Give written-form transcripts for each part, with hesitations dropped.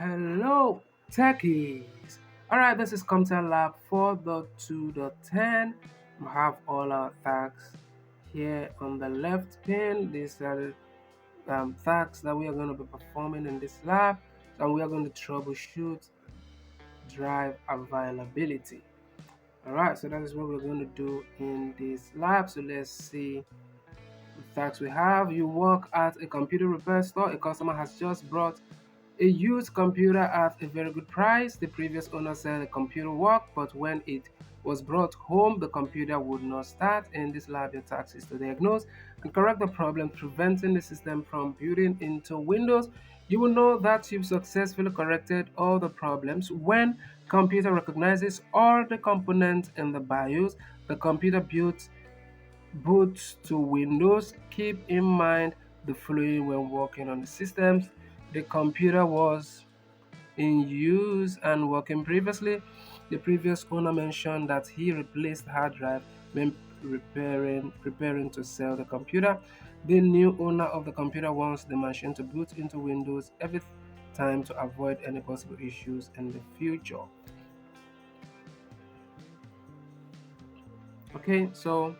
Hello, techies! Alright, this is Computer Lab 4.2.10. We have all our tags here on the left pane. These are the tags that we are going to be performing in this lab. And we are going to troubleshoot drive availability. Alright, so that is what we're going to do in this lab. So let's see the tags we have. You work at a computer repair store. A customer has just brought a used computer at a very good price. The previous owner said the computer worked, but when it was brought home, the computer would not start. In this lab, your task is to diagnose and correct the problem, preventing the system from booting into Windows. You will know that you've successfully corrected all the problems when computer recognizes all the components in the BIOS. The computer boots to Windows. Keep in mind the following when working on the systems. The computer was in use and working previously. The previous owner mentioned that he replaced the hard drive when preparing to sell the computer. The new owner of the computer wants the machine to boot into Windows every time to avoid any possible issues in the future. Okay, so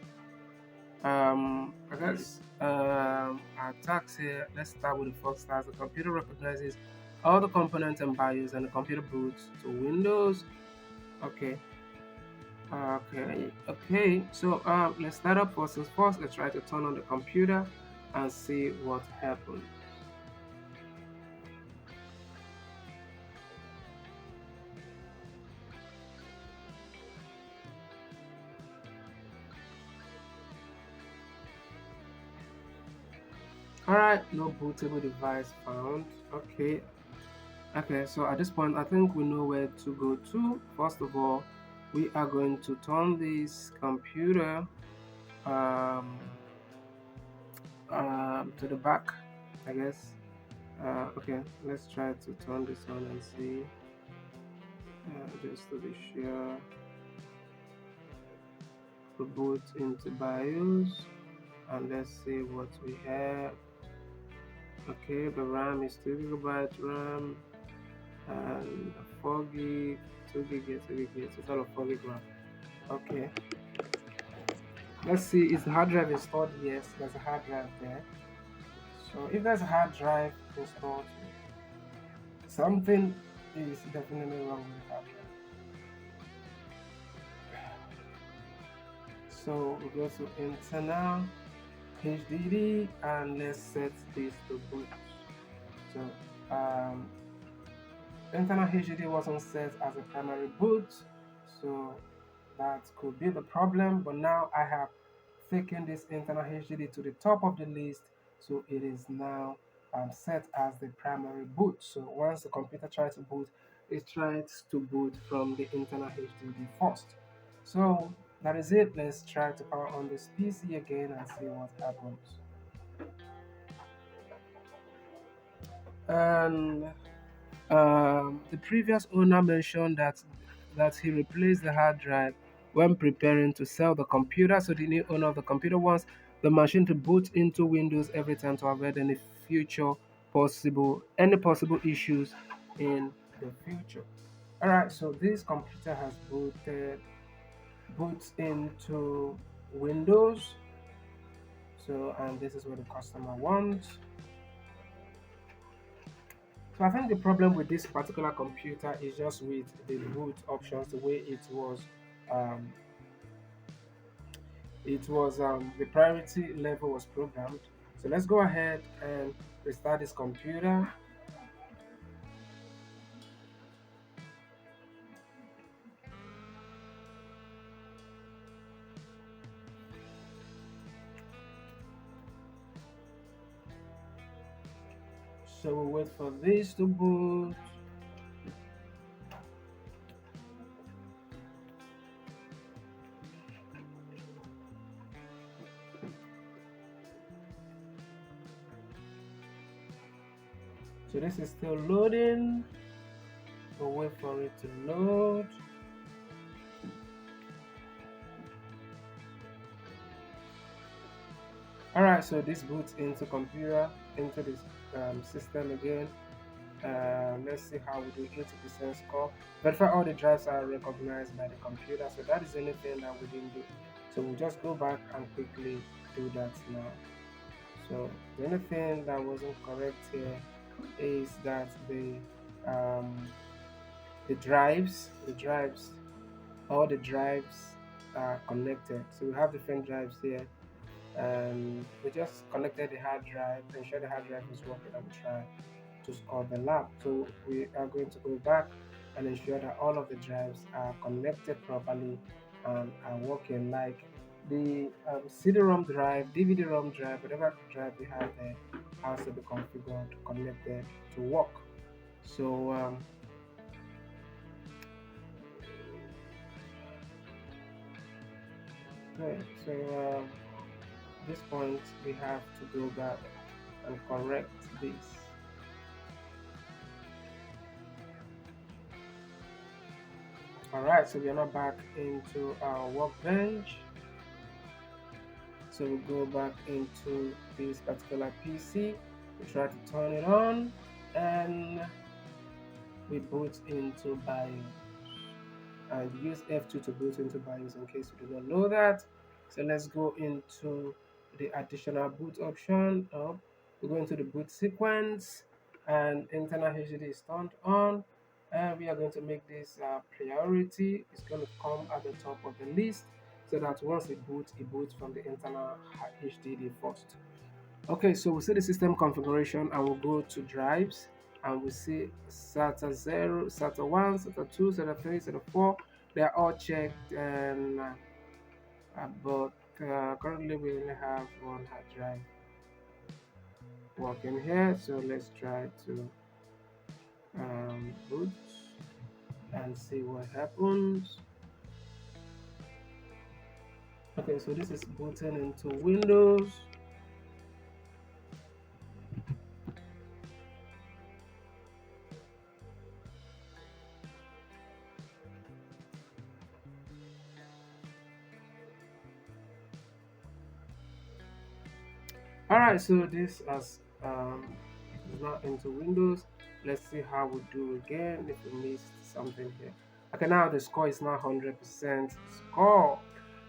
I guess our tags here. Let's start with the first task. The computer recognizes all the components and BIOS, and the computer boots to Windows. Okay. Okay. So let's start up first things first. Let's try to turn on the computer and see what happens. Alright, no bootable device found. Okay, so at this point I think we know where to go to. First of all, we are going to turn this computer um, to the back, I guess. Okay, let's try to turn this on and see, just to be sure. To boot into BIOS, and let's see what we have. Okay, the RAM is 2 GB RAM and 4 gig, 2 gig, 2 gig, total of 4 gig RAM. Okay, let's see, is the hard drive installed? Yes, there's a hard drive there. So if there's a hard drive installed, something is definitely wrong with the hard drive. So we go to internal HDD and let's set this to boot. So internal HDD wasn't set as a primary boot, so that could be the problem. But now I have taken this internal HDD to the top of the list, so it is now set as the primary boot. So once the computer tries to boot, it tries to boot from the internal HDD first. So that is it. Let's try to power on this PC again and see what happens. And the previous owner mentioned that he replaced the hard drive when preparing to sell the computer. So the new owner of the computer wants the machine to boot into Windows every time to avoid any possible issues in the future. All right, so this computer has boots into Windows. So and this is what the customer wants. So I think the problem with this particular computer is just with the boot options, the way um, the priority level was programmed. So let's go ahead and restart this computer. So we'll wait for this to boot. So this is still loading. We'll wait for it to load. Alright, so this boots into this system again. let's see how we do 80% score. Verify all the drives are recognized by the computer. So that is anything that we didn't do. So we'll just go back and quickly do that now. So the only thing that wasn't correct here is that the drives, all the drives are connected. So we have different drives here, and we just connected the hard drive, ensure the hard drive is working, and we try to score the lab. So we are going to go back and ensure that all of the drives are connected properly and are working, like the CD-ROM drive, DVD-ROM drive, whatever drive we have there has to be configured, connected to work. So okay, so at this point we have to go back and correct this. All right, so we are now back into our workbench. So we go back into this particular PC, we try to turn it on, and we boot into BIOS. And use F2 to boot into BIOS in case you do not know that. So let's go into the additional boot option. We go into the boot sequence, and internal HDD is turned on. And we are going to make this priority. It's going to come at the top of the list so that once it boots from the internal HDD first. Okay, so we see the system configuration and we'll go to drives and we see SATA 0, SATA 1, SATA 2, SATA 3, SATA 4. They are all checked, and but currently we only have one hard drive working here. So let's try to boot and see what happens. Okay, so this is booting into Windows. All right, so this is not into Windows. Let's see how we do again if we missed something here. Okay, now the score is now 100% score.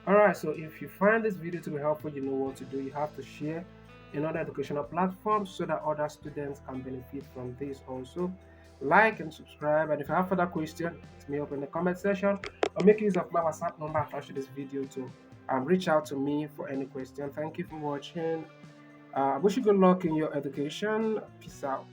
All right, so if you find this video to be helpful, you know what to do. You have to share in other educational platforms so that other students can benefit from this also. Like and subscribe, and if you have further questions, hit me up in the comment section or make use of my WhatsApp number attached to this video to reach out to me for any question. Thank you for watching. Wish you good luck in your education. Peace out.